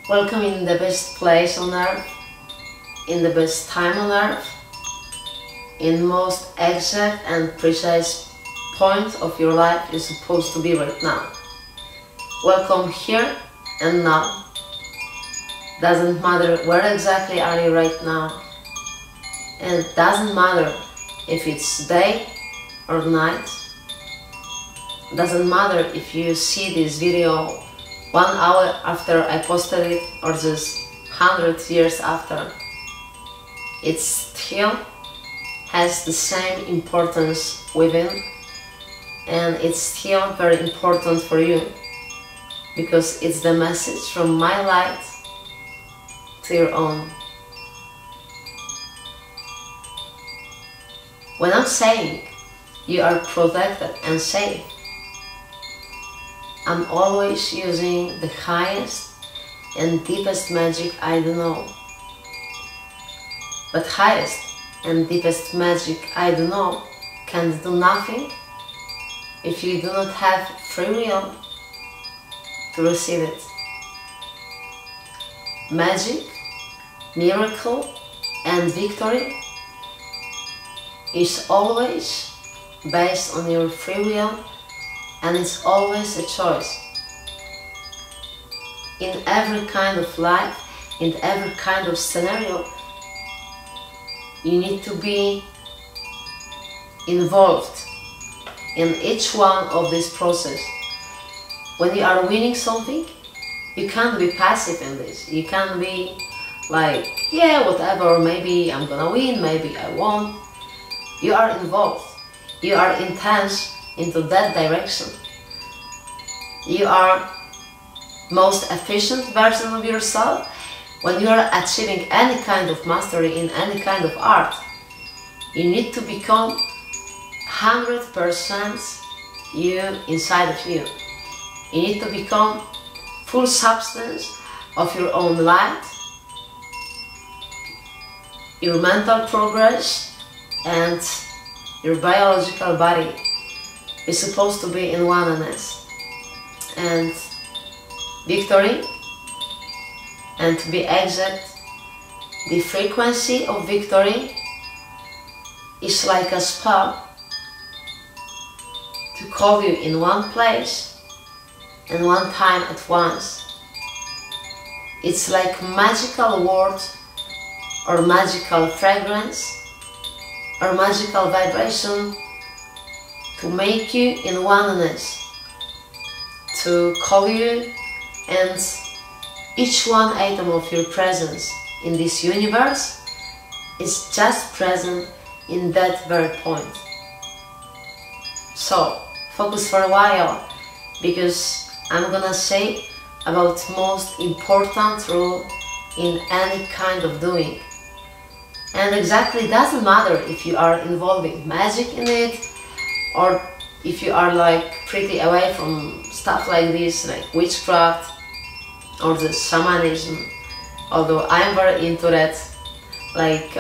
Welcome in the best place on earth, in the best time on earth, in most exact and precise point of your life you're supposed to be right now. Welcome here and now. Doesn't matter where exactly are you right now, and it doesn't matter if it's day or night. Doesn't matter if you see this video 1 hour after I posted it or just 100 years after. It still has the same importance within, and it's still very important for you because it's the message from my light to your own. When I'm saying you are protected and safe, I'm always using the highest and deepest magic I do know. But highest and deepest magic I do know can do nothing if you do not have free will to receive it. Magic, miracle and victory is always based on your free will, and it's always a choice. In every kind of life, in every kind of scenario, you need to be involved in each one of this process. When you are winning something, you can't be passive in this. You can't be like, yeah, whatever, maybe I'm gonna win, maybe I won't. You are involved. You are intense into that direction. You are most efficient version of yourself when you are achieving any kind of mastery in any kind of art. You need to become 100% you inside of you. You need to become full substance of your own light, your mental progress and your biological body is supposed to be in oneness. And victory, and to be exact, the frequency of victory is like a spell to call you in one place and one time at once. It's like magical word or magical fragrance or magical vibration to make you in oneness, to call you, and each one atom of your presence in this universe is just present in that very point. So focus for a while, because I'm gonna say about most important rule in any kind of doing. And exactly doesn't matter if you are involving magic in it, or if you are like pretty away from stuff like this, like witchcraft or the shamanism, although I'm very into that, like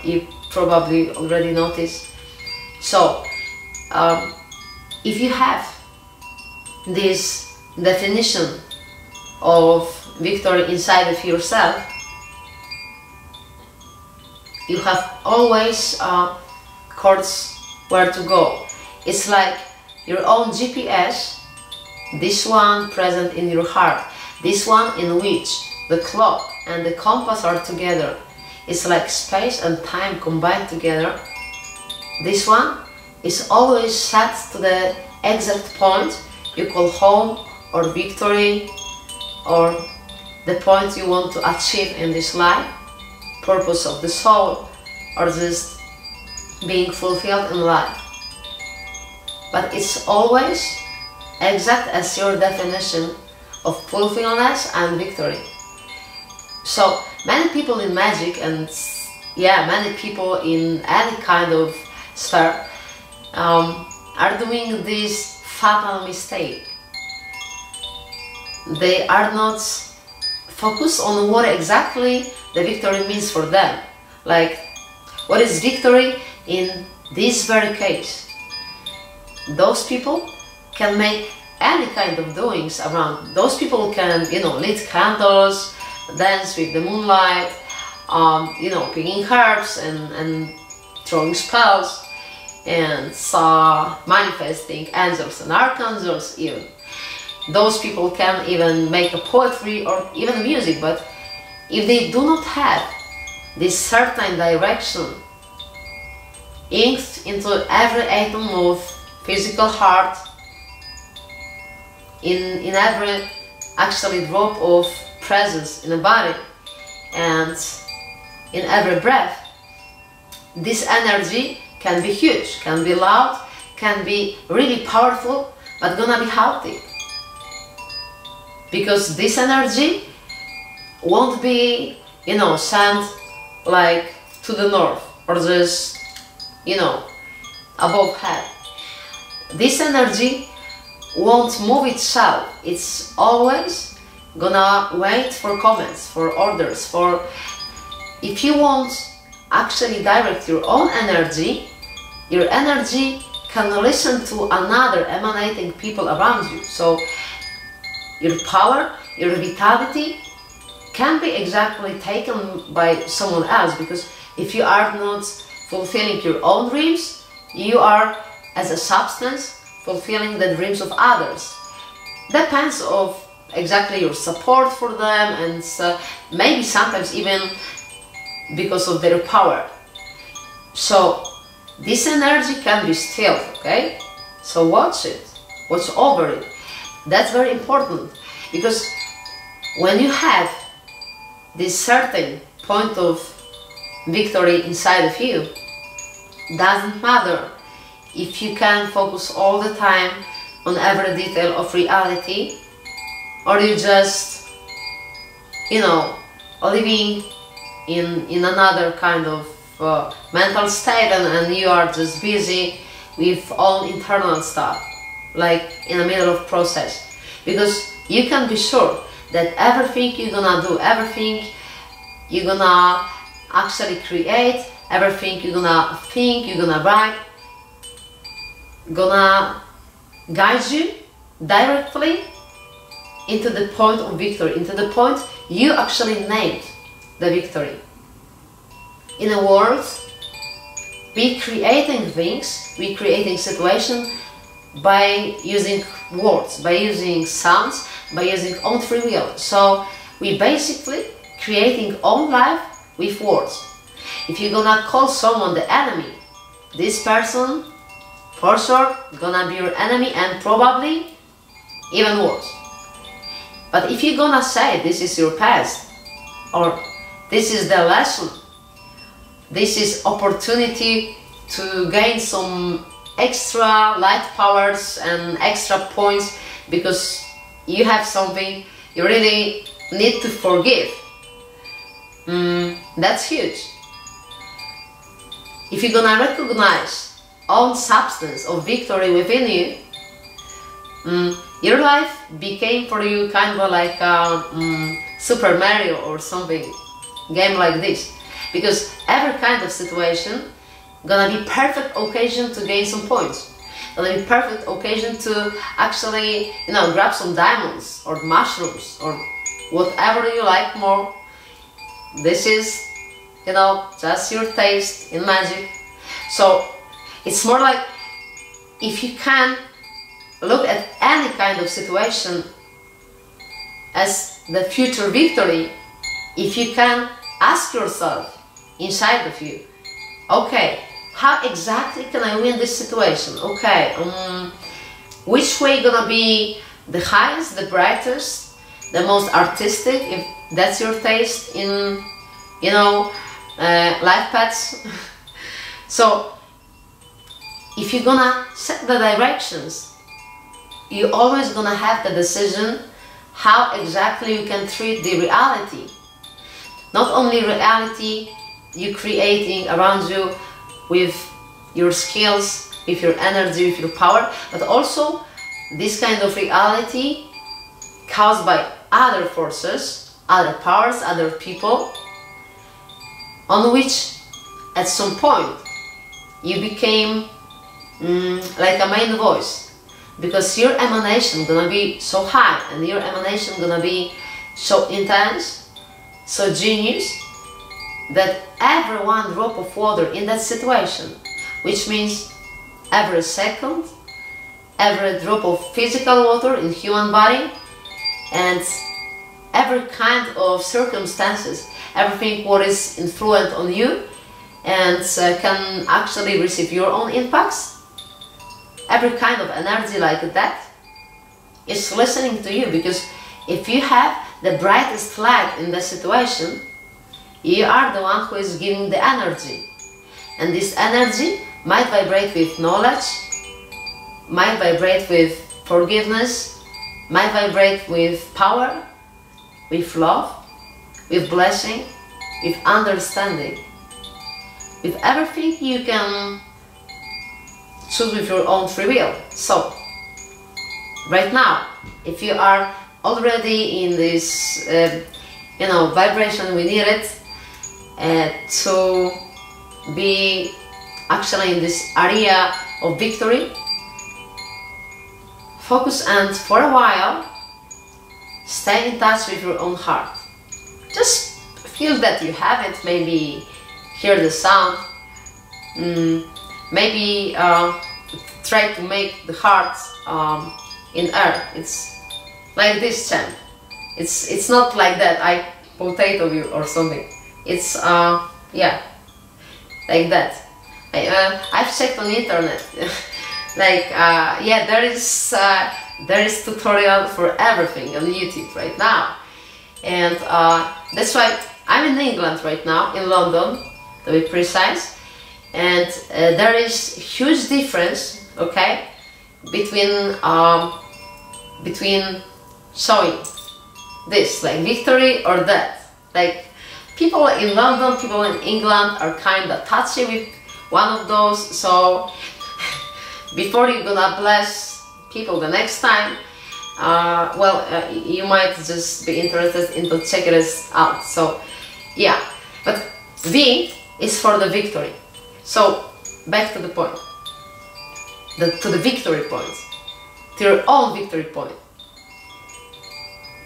you probably already noticed. So if you have this definition of victory inside of yourself, you have always course where to go. It's like your own GPS, this one present in your heart, this one in which the clock and the compass are together. It's like space and time combined together. This one is always set to the exact point you call home or victory, or the point you want to achieve in this life, purpose of the soul, or just being fulfilled in life. But it's always exact as your definition of fulfillment and victory. So many people in magic, and yeah, many people in any kind of sphere are doing this fatal mistake. They are not focused on what exactly the victory means for them. Like, what is victory in this very case? Those people can make any kind of doings around. Those people can, lit candles, dance with the moonlight, you know, picking herbs and throwing spells, and manifesting angels and archangels even. Those people can even make a poetry or even music, but if they do not have this certain direction inked into every atom of physical heart, in every actually drop of presence in the body, and in every breath, this energy can be huge, can be loud, can be really powerful, but gonna be healthy. Because this energy won't be, you know, sent like to the north or just, you know, above head. This energy won't move itself. It's always gonna wait for comments, for orders, for... If you want actually direct your own energy, your energy can listen to another emanating people around you. So your power, your vitality can be exactly taken by someone else, because if you are not fulfilling your own dreams, you are, as a substance, fulfilling the dreams of others. Depends of exactly your support for them, and maybe sometimes even because of their power. So this energy can be stilled, okay? So watch it, watch over it. That's very important, because when you have this certain point of victory inside of you, doesn't matter if you can focus all the time on every detail of reality, or you just, you know, living in another kind of mental state, and you are just busy with all internal stuff, like in the middle of process. Because you can be sure that everything you're gonna do, everything you're gonna actually create, everything you're gonna think, you're gonna write, gonna guide you directly into the point of victory, into the point you actually named the victory. In a world, we creating things, we creating situations by using words, by using sounds, by using own free will. So we basically creating own life with words. If you're gonna call someone the enemy, this person for sure gonna be your enemy, and probably even worse. But if you're gonna say this is your past, or this is the lesson, this is opportunity to gain some extra light powers and extra points because you have something you really need to forgive, that's huge. If you're gonna recognize own substance of victory within you, your life became for you kind of like Super Mario or something, game like this, because every kind of situation gonna be perfect occasion to gain some points, gonna be perfect occasion to actually, you know, grab some diamonds or mushrooms or whatever you like more. This is, you know, just your taste in magic. So it's more like, if you can look at any kind of situation as the future victory, if you can ask yourself inside of you, okay, how exactly can I win this situation? Okay, which way gonna be the highest, the brightest, the most artistic, if that's your taste in, you know, life paths? So if you're gonna set the directions, you're always gonna have the decision how exactly you can treat the reality. Not only reality you're creating around you with your skills, with your energy, with your power, but also this kind of reality caused by other forces, other powers, other people, on which at some point you became like a main voice, because your emanation gonna be so high and your emanation gonna be so intense so genius that every one drop of water in that situation, which means every second, every drop of physical water in human body, and every kind of circumstances, everything what is influent on you and can actually receive your own impacts, every kind of energy like that is listening to you, because if you have the brightest light in the situation, you are the one who is giving the energy, and this energy might vibrate with knowledge, might vibrate with forgiveness, might vibrate with power, with love, with blessing, with understanding, with everything you can choose with your own free will. So, right now, if you are already in this, vibration we need it to be actually in this area of victory, focus and for a while stay in touch with your own heart. Just feel that you have it, maybe hear the sound, maybe try to make the heart in air. It's like this chant. It's not like that, I potato you or something. It's yeah, like that. I've checked on the internet. Like yeah, there is tutorial for everything on YouTube right now, and that's why I'm in England right now, in London to be precise, and there is huge difference, okay, between showing this, like victory or death. Like people in London, people in England are kind of touchy with one of those, so before you're gonna bless people the next time, you might just be interested into checking this out. So yeah, but V is for the victory. So back to the point, to the victory point, to your own victory point.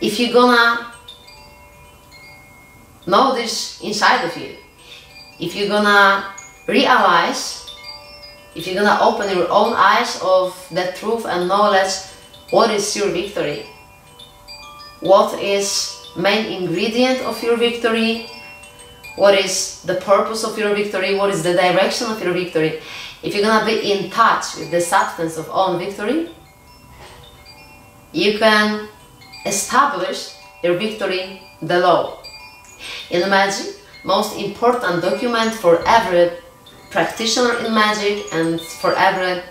If you're gonna know this inside of you, if you're gonna realize, if you're gonna open your own eyes of the truth and knowledge, what is your victory? What is main ingredient of your victory? What is the purpose of your victory? What is the direction of your victory? If you're gonna be in touch with the substance of own victory, you can establish your victory, the law. In magic, most important document for every practitioner in magic and for every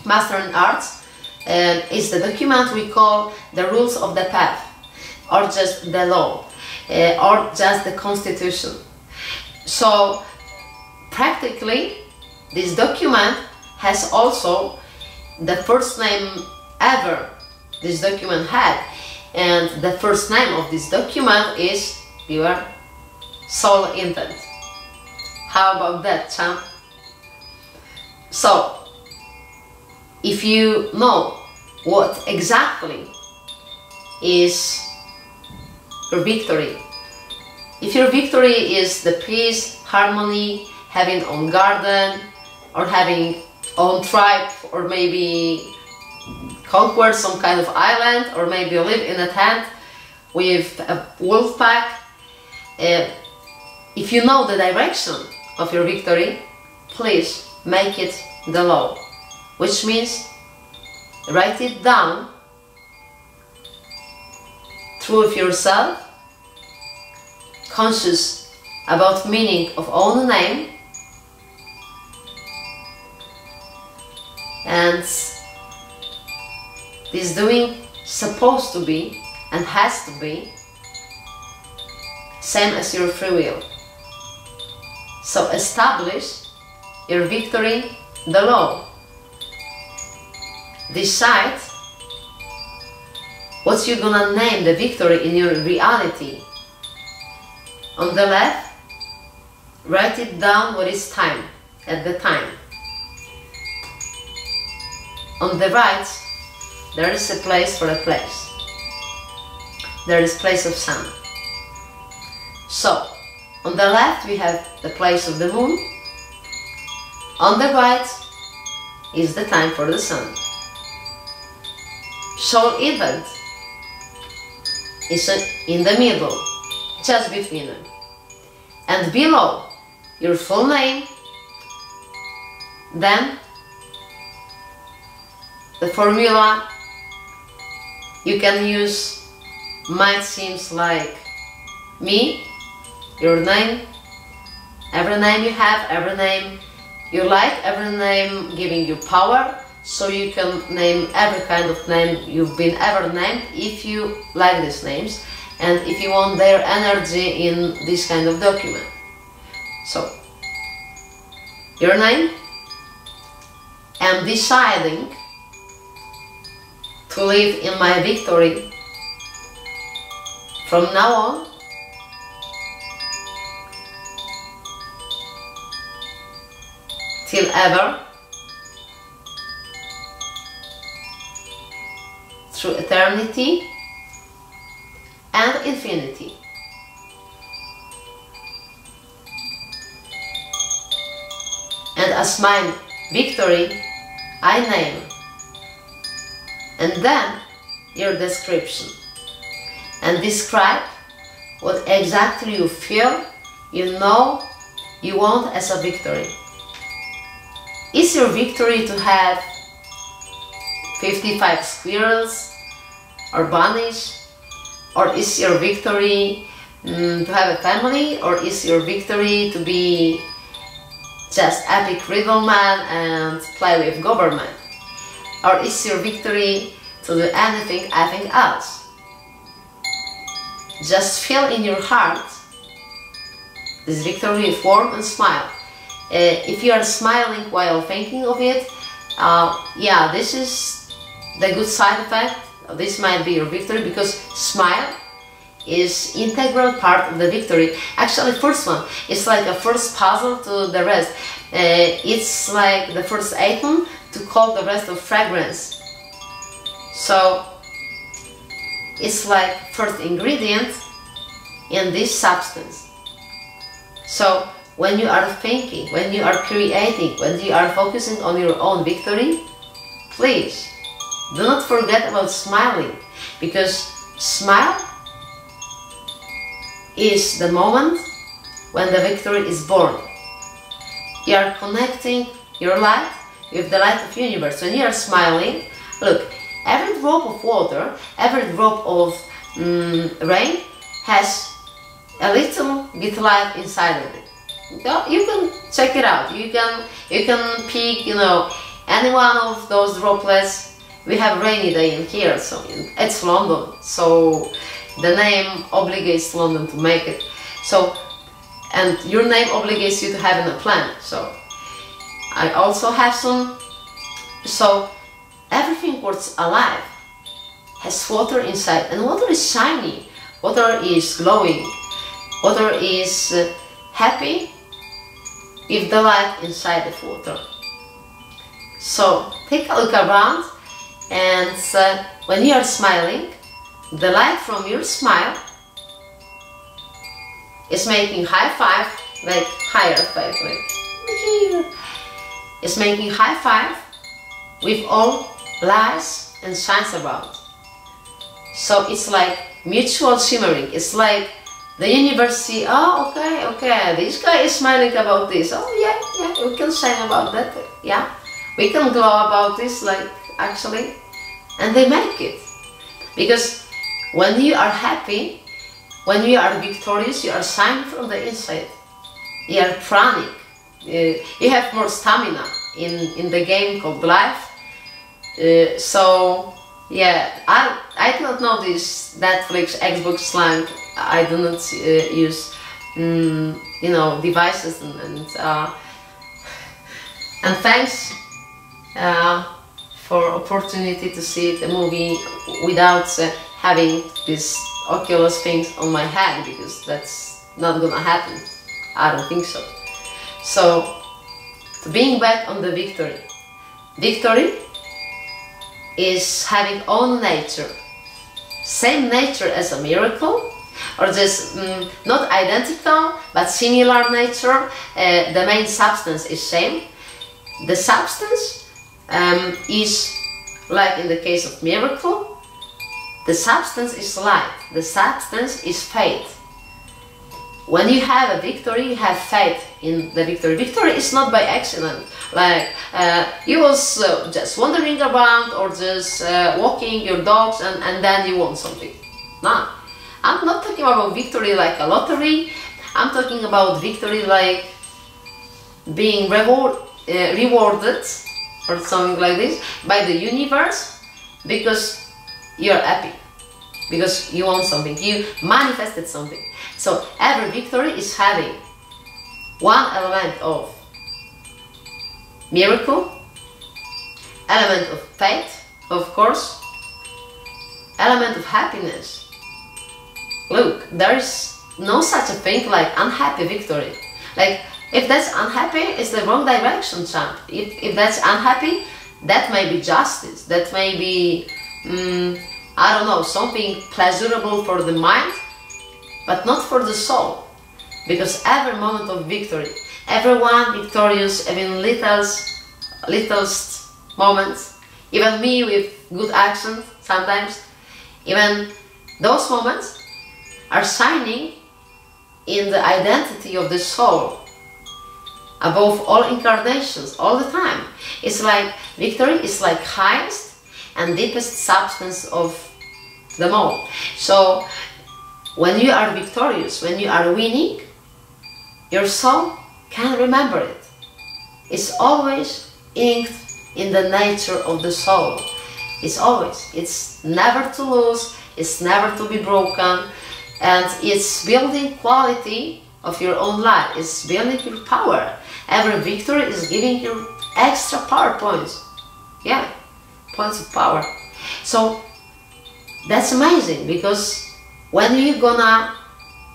master in arts is the document we call the rules of the path, or just the law, or just the constitution. So practically this document has also the first name ever this document had, and the first name of this document is your soul intent. How about that, champ? So if you know what exactly is your victory, if your victory is the peace, harmony, having own garden, or having own tribe, or maybe conquer some kind of island, or maybe live in a tent with a wolf pack, if you know the direction of your victory, please make it the law, which means write it down, true of yourself, conscious about meaning of own name, and this doing supposed to be and has to be same as your free will. So establish your victory, the law. Decide what you're gonna name the victory in your reality. On the left, write it down what is time at the time. On the right, there is a place for a place. There is place of sun. So, on the left we have the place of the moon, on the right is the time for the sun. Soul event is in the middle, just between them. And below your full name, then the formula you can use might seems like me, your name, every name you have, every name you like, every name giving you power, so you can name every kind of name you've been ever named if you like these names and if you want their energy in this kind of document. So, your name, I'm deciding to live in my victory from now on till ever, through eternity and infinity. And as my victory, I name, and then your description, and describe what exactly you feel, you know, you want as a victory. Is your victory to have 55 squirrels or bunnies? Or is your victory to have a family? Or is your victory to be just epic riddle man and play with government? Or is your victory to do anything else? Just feel in your heart this victory with warmth and smile. If you are smiling while thinking of it, yeah, this is the good side effect. This might be your victory, because smile is integral part of the victory. Actually, first one, it's like a first puzzle to the rest. It's like the first atom to call the rest of fragrance. So it's like first ingredient in this substance. So when you are thinking, when you are creating, when you are focusing on your own victory, please do not forget about smiling, because smile is the moment when the victory is born. You are connecting your light with the light of the universe. When you are smiling, look, every drop of water, every drop of rain has a little bit light inside of it. You can check it out. You can pick, any one of those droplets. We have rainy day in here, so it's London. So the name obligates London to make it. So, and your name obligates you to have in a planet. So I also have some. So everything what's alive has water inside, and water is shiny. Water is glowing. Water is happy with the light inside of water. So take a look around, and when you are smiling, the light from your smile is making high five, like higher five, like here. It's making high five with all lights and shines around. So it's like mutual shimmering. It's like the universe see, oh, okay, this guy is smiling about this. Oh, yeah, we can shine about that. Yeah, we can glow about this, like, actually. And they make it. Because when you are happy, when you are victorious, you are shining from the inside. You are pranic. You have more stamina in the game called life. So, yeah, I do not know this Netflix, Xbox slang. I do not use, devices and thanks for opportunity to see the movie without having these Oculus things on my head, because that's not gonna happen. I don't think so. So, being back on the victory. Victory is having own nature. Same nature as a miracle, or just not identical but similar nature. The main substance is same. The substance is like in the case of miracle. The substance is light. The substance is faith. When you have a victory, you have faith in the victory. Victory is not by accident. Like you was just wandering around or just walking your dogs and then you won something. No, I'm not talking about victory like a lottery. I'm talking about victory like being rewarded or something like this by the universe because you're happy, because you won something, you manifested something. So every victory is having one element of miracle, element of faith, of course, element of happiness. Look, there is no such a thing like unhappy victory. Like, if that's unhappy, it's the wrong direction, champ. If that's unhappy, that may be justice, that may be, I don't know, something pleasurable for the mind, but not for the soul. Because every moment of victory, everyone victorious, even littlest moments, even me with good accent sometimes, even those moments are shining in the identity of the soul above all incarnations, all the time. It's like victory is like highest and deepest substance of them all. So when you are victorious, when you are winning, your soul can remember it. It's always inked in the nature of the soul. It's never to lose, it's never to be broken, and it's building quality of your own life, it's building your power. Every victory is giving you extra power points. Yeah, points of power. So that's amazing, because when you're gonna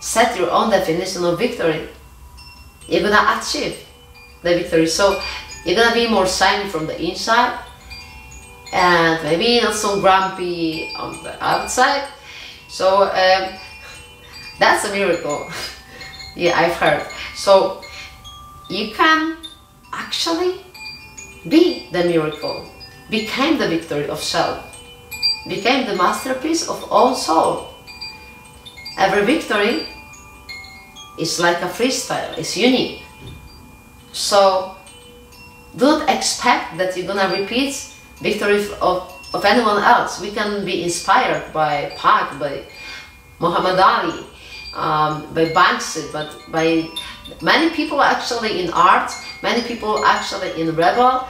set your own definition of victory, you're gonna achieve the victory. So you're gonna be more shiny from the inside and maybe not so grumpy on the outside. So that's a miracle. Yeah, I've heard. So you can actually be the miracle, became the victory of self, became the masterpiece of all soul. Every victory is like a freestyle, it's unique. So don't expect that you're gonna repeat victory of anyone else. We can be inspired by Pac, by Muhammad Ali, by Banksy, but by many people actually in art, many people actually in rebel,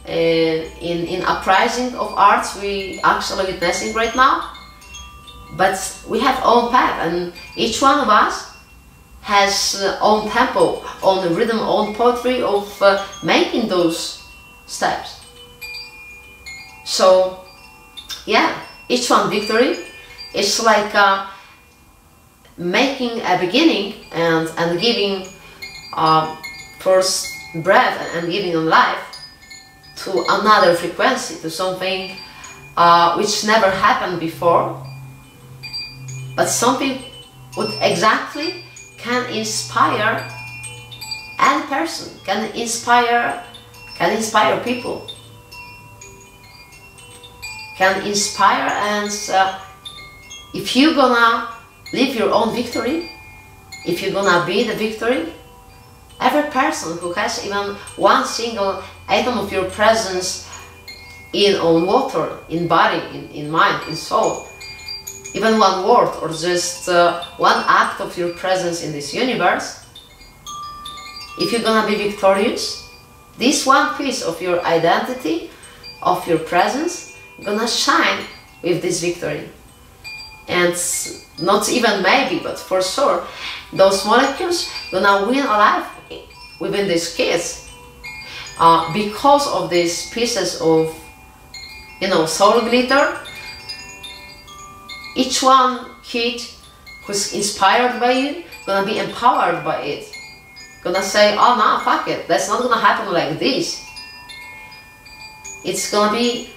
in uprising of arts we actually witnessing right now. But we have own path, and each one of us has own tempo, own rhythm, own poetry of making those steps. So yeah, each one victory is like making a beginning and giving first breath and giving life to another frequency, to something which never happened before, but something which exactly can inspire any person, can inspire people, can inspire. And if you're gonna live your own victory, if you're gonna be the victory, every person who has even one single atom of your presence in own water, in body, in mind, in soul, even one word or just one act of your presence in this universe, if you're gonna be victorious, this one piece of your identity, of your presence, gonna shine with this victory. And not even maybe, but for sure, those molecules gonna win alive within this kids because of these pieces of, you know, soul glitter. Each one kid who's inspired by you gonna be empowered by it, gonna say, oh no, fuck it, that's not gonna happen like this. It's gonna be,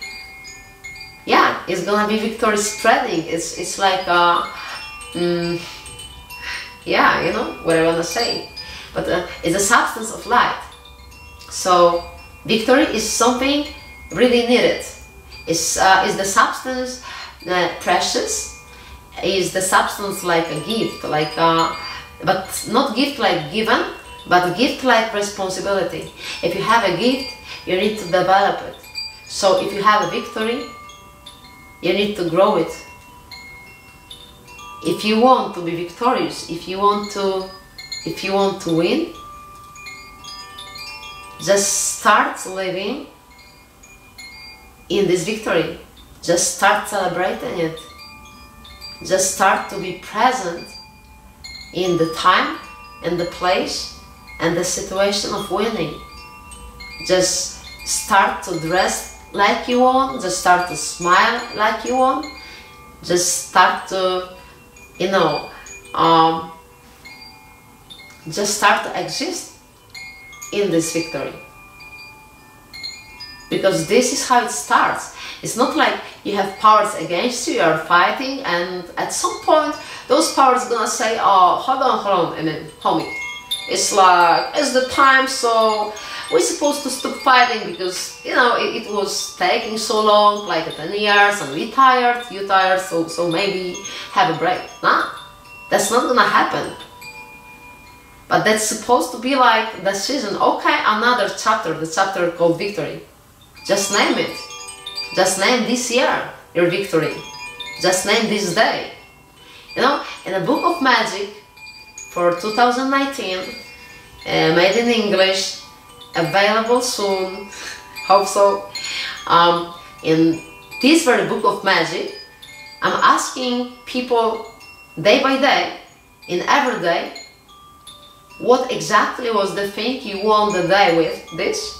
yeah, it's gonna be victory spreading. It's like Yeah, you know what I want to say. But it's a substance of light. So victory is something really needed. Is the substance precious? Is the substance like a gift, like but not gift like given, but gift like responsibility. If you have a gift, you need to develop it. So if you have a victory, you need to grow it. If you want to be victorious, if you want to win, just start living in this victory. Just start celebrating it. Just start to be present in the time and the place and the situation of winning. Just start to dress like you want. Just start to smile like you want. Just start to, you know, just start to exist in this victory. Because this is how it starts. It's not like you have powers against you, you are fighting, and at some point those powers gonna say, oh, hold on, and then, homie. It's like, it's the time, so we're supposed to stop fighting because, you know, it was taking so long, like 10 years, and we tired, you tired, so maybe have a break. Nah, that's not gonna happen. But that's supposed to be like decision. Okay, another chapter, the chapter called victory. Just name it. Just name this year your victory. Just name this day. You know, in a book of magic for 2019, made in English, available soon, hope so. In this very book of magic, I'm asking people day by day, in every day, what exactly was the thing you won the day with this?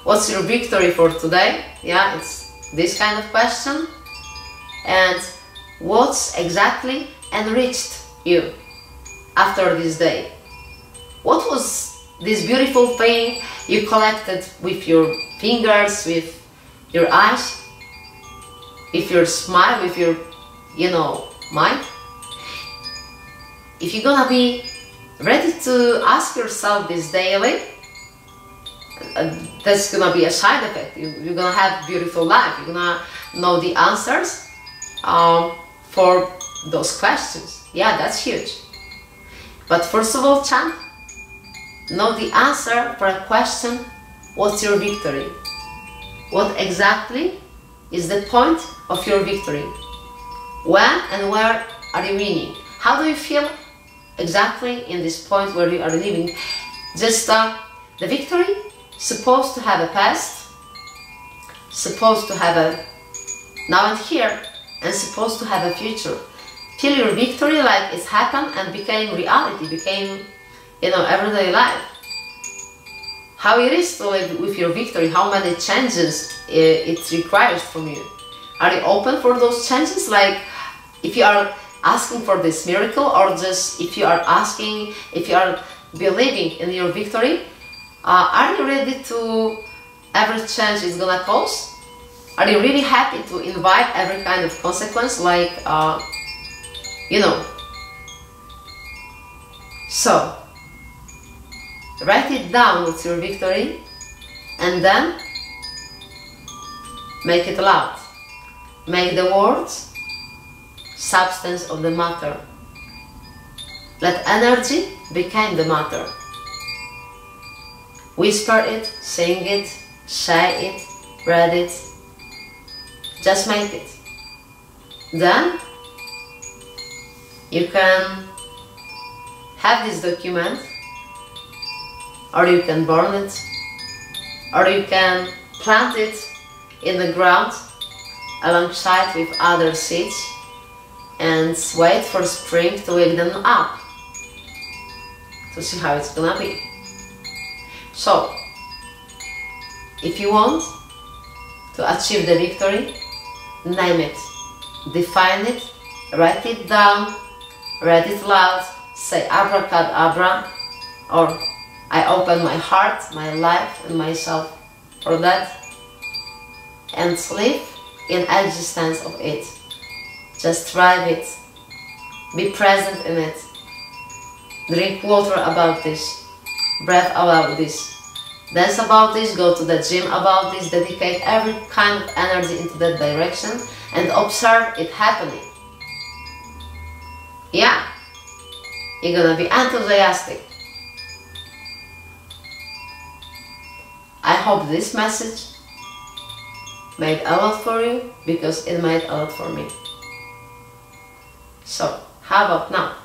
What's your victory for today? Yeah, it's this kind of question. And what's exactly enriched you after this day? What was this beautiful thing you collected with your fingers, with your eyes, with your smile, with your, you know, mind? If you're gonna be ready to ask yourself this daily, that's gonna be a side effect. You're gonna have a beautiful life. You're gonna know the answers for those questions. Yeah, that's huge. But first of all, champ, know the answer for a question: what's your victory? What exactly is the point of your victory? When and where are you winning? How do you feel exactly in this point where you are living? Just the victory supposed to have a past, supposed to have a now and here, and supposed to have a future. Feel your victory like it's happened and became reality, became, you know, everyday life. How it is to live with your victory, how many changes it requires from you. Are you open for those changes? Like, if you are asking for this miracle, or just if you are asking, if you are believing in your victory, are you ready to every change is gonna cause? Are you really happy to invite every kind of consequence, like, you know? So, write it down what's your victory, and then make it loud. Make the words substance of the matter. Let energy become the matter. Whisper it, sing it, say it, read it. Just make it. Then you can have this document, or you can burn it, or you can plant it in the ground alongside with other seeds and wait for spring to wake them up to see how it's gonna be. So, if you want to achieve the victory, name it, define it, write it down, read it loud, say abracadabra, or I open my heart, my life and myself for that, and live in existence of it. Just thrive it, be present in it, drink water about this, breath about this, dance about this, go to the gym about this, dedicate every kind of energy into that direction and observe it happening. Yeah, you're gonna be enthusiastic. I hope this message made a lot for you, because it made a lot for me. So, how about now?